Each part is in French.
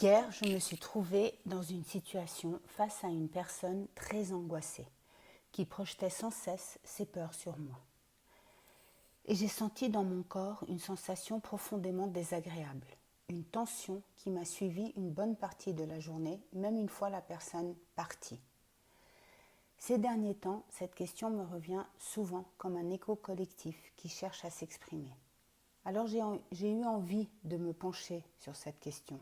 Hier, je me suis trouvée dans une situation face à une personne très angoissée, qui projetait sans cesse ses peurs sur moi. Et j'ai senti dans mon corps une sensation profondément désagréable, une tension qui m'a suivie une bonne partie de la journée, même une fois la personne partie. Ces derniers temps, cette question me revient souvent comme un écho collectif qui cherche à s'exprimer. Alors j'ai eu envie de me pencher sur cette question.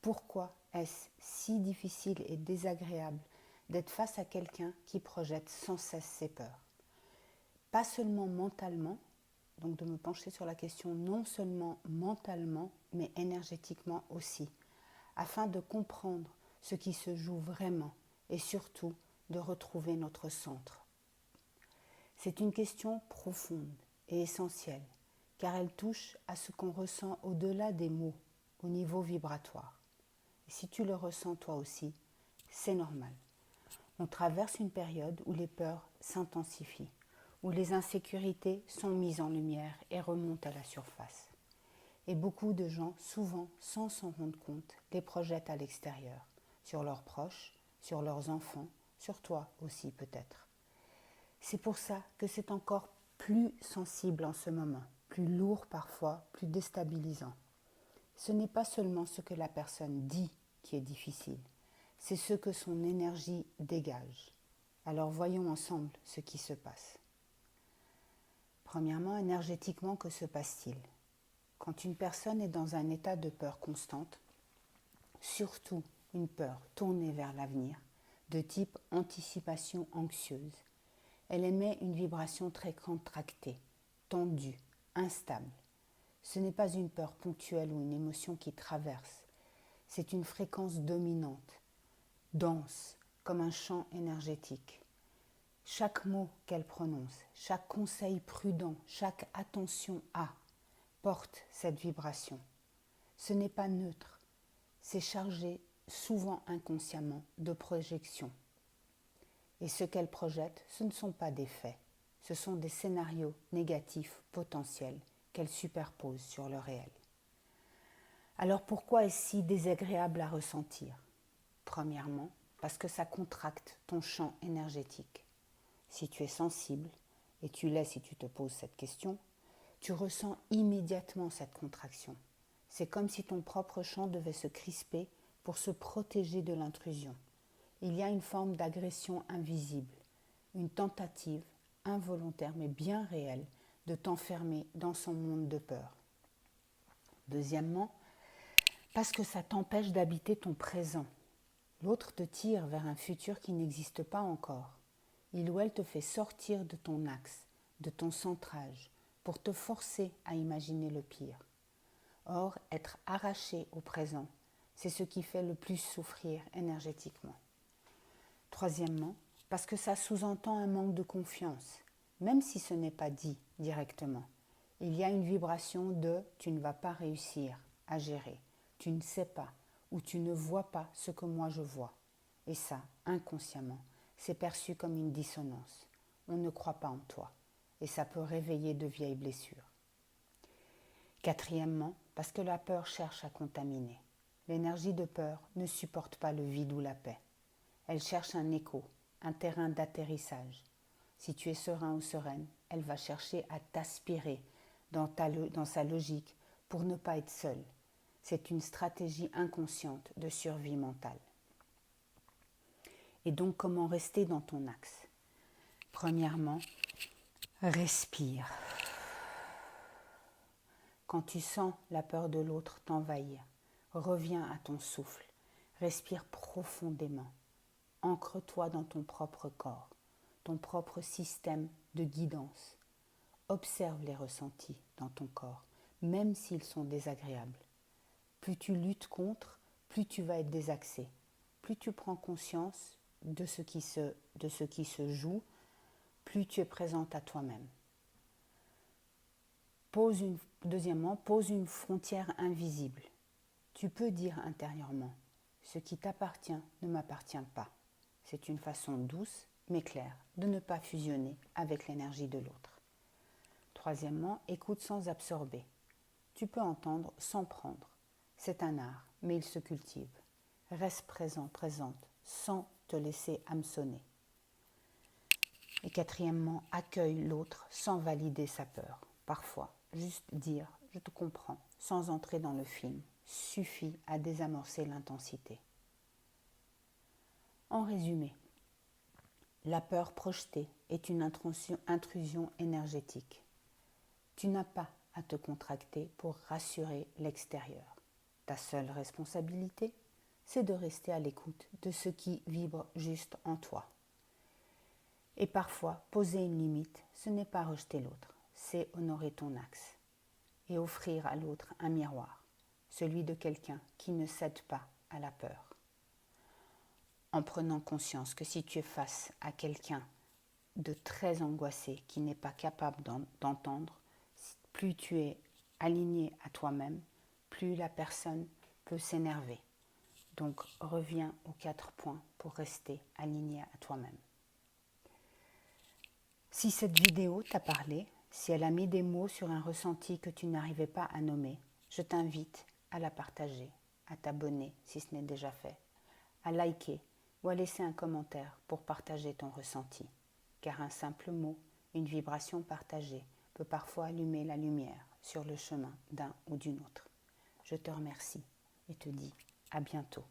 Pourquoi est-ce si difficile et désagréable d'être face à quelqu'un qui projette sans cesse ses peurs? Pas seulement mentalement, donc de me pencher sur la question non seulement mentalement, mais énergétiquement aussi, afin de comprendre ce qui se joue vraiment et surtout de retrouver notre centre. C'est une question profonde et essentielle, car elle touche à ce qu'on ressent au-delà des mots, au niveau vibratoire. Et si tu le ressens toi aussi, c'est normal. On traverse une période où les peurs s'intensifient, où les insécurités sont mises en lumière et remontent à la surface. Et beaucoup de gens, souvent sans s'en rendre compte, les projettent à l'extérieur, sur leurs proches, sur leurs enfants, sur toi aussi peut-être. C'est pour ça que c'est encore plus sensible en ce moment, plus lourd parfois, plus déstabilisant. Ce n'est pas seulement ce que la personne dit qui est difficile, c'est ce que son énergie dégage. Alors voyons ensemble ce qui se passe. Premièrement, énergétiquement, que se passe-t-il? Quand une personne est dans un état de peur constante, surtout une peur tournée vers l'avenir, de type anticipation anxieuse, elle émet une vibration très contractée, tendue, instable. Ce n'est pas une peur ponctuelle ou une émotion qui traverse, c'est une fréquence dominante, dense, comme un champ énergétique. Chaque mot qu'elle prononce, chaque conseil prudent, chaque attention à, porte cette vibration. Ce n'est pas neutre, c'est chargé, souvent inconsciemment, de projections. Et ce qu'elle projette, ce ne sont pas des faits, ce sont des scénarios négatifs potentiels qu'elle superpose sur le réel. Alors pourquoi est-ce si désagréable à ressentir? Premièrement, parce que ça contracte ton champ énergétique. Si tu es sensible, et tu l'es si tu te poses cette question, tu ressens immédiatement cette contraction. C'est comme si ton propre champ devait se crisper pour se protéger de l'intrusion. Il y a une forme d'agression invisible, une tentative involontaire mais bien réelle de t'enfermer dans son monde de peur. Deuxièmement, parce que ça t'empêche d'habiter ton présent. L'autre te tire vers un futur qui n'existe pas encore. Il ou elle te fait sortir de ton axe, de ton centrage, pour te forcer à imaginer le pire. Or, être arraché au présent, c'est ce qui fait le plus souffrir énergétiquement. Troisièmement, parce que ça sous-entend un manque de confiance, même si ce n'est pas dit directement. Il y a une vibration de « tu ne vas pas réussir à gérer », « tu ne sais pas » ou « tu ne vois pas ce que moi je vois ». Et ça, inconsciemment, c'est perçu comme une dissonance. On ne croit pas en toi et ça peut réveiller de vieilles blessures. Quatrièmement, parce que la peur cherche à contaminer. L'énergie de peur ne supporte pas le vide ou la paix. Elle cherche un écho, un terrain d'atterrissage. Si tu es serein ou sereine, elle va chercher à t'aspirer dans sa logique pour ne pas être seule. C'est une stratégie inconsciente de survie mentale. Et donc, comment rester dans ton axe? Premièrement, respire. Quand tu sens la peur de l'autre t'envahir, reviens à ton souffle. Respire profondément. Ancre-toi dans ton propre corps, ton propre système de guidance. Observe les ressentis dans ton corps, même s'ils sont désagréables. Plus tu luttes contre, plus tu vas être désaxé. Plus tu prends conscience de ce qui se joue, plus tu es présente à toi-même. Deuxièmement, pose une frontière invisible. Tu peux dire intérieurement, ce qui t'appartient ne m'appartient pas. C'est une façon douce mais claire de ne pas fusionner avec l'énergie de l'autre. Troisièmement, écoute sans absorber. Tu peux entendre sans prendre. C'est un art, mais il se cultive. Reste présent, présente, sans te laisser hameçonner. Et quatrièmement, accueille l'autre sans valider sa peur. Parfois, juste dire « je te comprends » sans entrer dans le film suffit à désamorcer l'intensité. En résumé, la peur projetée est une intrusion énergétique. Tu n'as pas à te contracter pour rassurer l'extérieur. Ta seule responsabilité, c'est de rester à l'écoute de ce qui vibre juste en toi. Et parfois, poser une limite, ce n'est pas rejeter l'autre, c'est honorer ton axe et offrir à l'autre un miroir, celui de quelqu'un qui ne cède pas à la peur. En prenant conscience que si tu es face à quelqu'un de très angoissé qui n'est pas capable d'entendre, plus tu es aligné à toi-même, plus la personne peut s'énerver. Donc reviens aux 4 points pour rester aligné à toi-même. Si cette vidéo t'a parlé, si elle a mis des mots sur un ressenti que tu n'arrivais pas à nommer, je t'invite à la partager, à t'abonner si ce n'est déjà fait, à liker ou à laisser un commentaire pour partager ton ressenti. Car un simple mot, une vibration partagée peut parfois allumer la lumière sur le chemin d'un ou d'une autre. Je te remercie et te dis à bientôt.